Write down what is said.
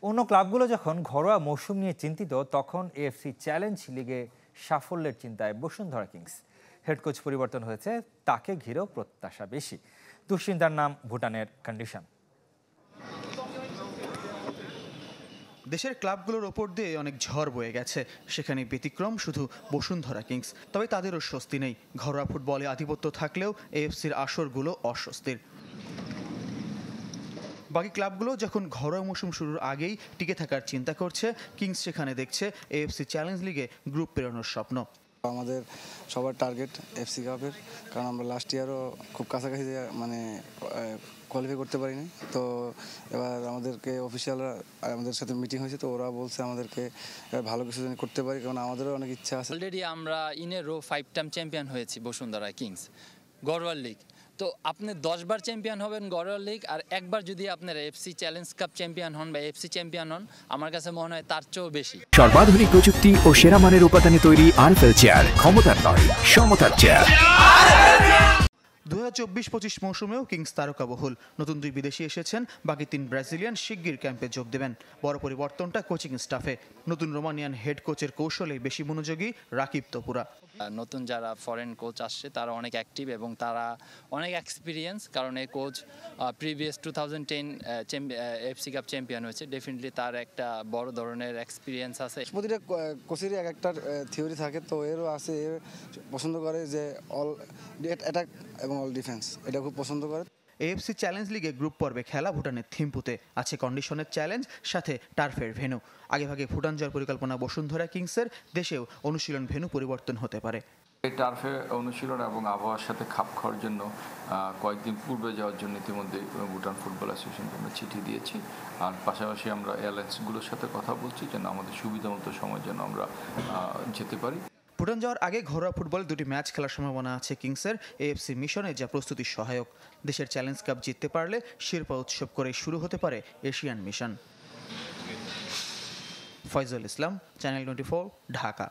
অন্য ক্লাবগুলো যখন ঘরোয়া মৌসুম নিয়ে চিন্তিত, তখন এএফসি চ্যালেঞ্জ লিগে সাফল্যের চিন্তায় বসুন্ধরা কিংস। হেড কোচ পরিবর্তন হয়েছে, তাকে ঘিরেও প্রত্যাশা বেশি। দুশ্চিন্তার নাম ভুটানের কন্ডিশন। দেশের ক্লাবগুলোর ওপর দিয়ে অনেক ঝড় বয়ে গেছে, সেখানে ব্যতিক্রম শুধু বসুন্ধরা কিংস। তবে তাদেরও স্বস্তি নেই। ঘরোয়া ফুটবলে আধিপত্য থাকলেও এএফসির আসরগুলো অস্বস্তির। বাকি ক্লাবগুলো যখন ঘরোয়া মৌসুম শুরুর আগেই টিকে থাকার চিন্তা করছে, কিংস সেখানে দেখছে এএফসি চ্যালেঞ্জ লিগে গ্রুপ পেরোনোর স্বপ্ন। আমাদের সবার টার্গেট এফসি কাপের, কারণ আমরা লাস্ট ইয়ারও খুব কাছাকাছি মানে কোয়ালিফাই করতে পারিনি। তো এবার আমাদেরকে অফিসিয়ালরা আমাদের সাথে মিটিং হয়েছে, তো ওরা বলছে আমাদেরকে ভালো কিছু যেন করতে পারি, কারণ আমাদেরও অনেক ইচ্ছা আছে। অলরেডি আমরা in a row 5 time champion হয়েছি বসুন্ধরা কিংস ঘরোয়া লিগ। তো আপনি 10 বার চ্যাম্পিয়ন হবেন ঘরোয়া লিগ, আর একবার যদি আপনারা এফসি চ্যালেঞ্জ কাপ চ্যাম্পিয়ন হন বা এফসি চ্যাম্পিয়ন হন, আমার কাছে মনে হয় তার চেয়েও বেশি। সর্বাধুনিক প্রযুক্তি ও সেরা মানের উপাদানে তৈরি আরএফএল চেয়ার, ক্ষমতার নয় সমতার চেয়ার। 2024-25 মৌসুমেও কিংস তারকা বহুল। নতুন 2 বিদেশি এসেছেন, বাকি 3 ব্রাজিলিয়ান শিগগির ক্যাম্পে যোগ দেবেন। বড় পরিবর্তনটা কোচিং স্টাফে। নতুন রোমানিয়ান হেড কোচের কৌশলে বেশি মনোযোগী রাকিব তোপুরা। নতুন যারা ফরেন কোচ আসছে তারা অনেক অ্যাক্টিভ এবং তারা অনেক এক্সপিরিয়েন্স, কারণ এই coach previous 2010 FC cup champion হয়েছে। ডেফিনেটলি তার একটা বড় ধরনের এক্সপিরিয়েন্স আছে। প্রতিটা কোচেরই এক একটা থিওরি থাকে, তো এরও আছে। এর পছন্দ করে যে অল অ্যাটাক এবং অল ডিফেন্স, এটা খুব পছন্দ করে। এএফসি চ্যালেঞ্জ লিগে গ্রুপ পর্বে খেলা ভুটানের থিম্পুতে আছে কন্ডিশনের চ্যালেঞ্জ, সাথে টার্ফের ভেন্যু। আগেভাগে ভুটান জয়ের পরিকল্পনা বসুন্ধরা কিংসের। দেশেও অনুশীলন ভেন্যু পরিবর্তন হতে পারে। এই টার্ফে অনুশীলন এবং আবহাওয়ার সাথে খাপ খাওয়ার জন্য কয়েকদিন পূর্বে যাওয়ার জন্য ইতিমধ্যে ভুটান ফুটবল অ্যাসোসিয়েশনকে আমরা চিঠি দিয়েছি। আর পাশাপাশি আমরা এয়ারলাইন্সগুলোর সাথে কথা বলছি যেন আমাদের সুবিধামতো সময় যেন আমরা যেতে পারি। ভুটান যাওয়ার আগে ঘরোয়া ফুটবল 2টি ম্যাচ খেলার সম্ভাবনা আছে কিংসের। এএফসি মিশনে যা প্রস্তুতির সহায়ক। দেশের চ্যালেঞ্জ কাপ জিততে পারলে শিরোপা উৎসব করে শুরু হতে পারে এশিয়ান মিশন। ফয়জুল ইসলাম, চ্যানেল 24, ঢাকা।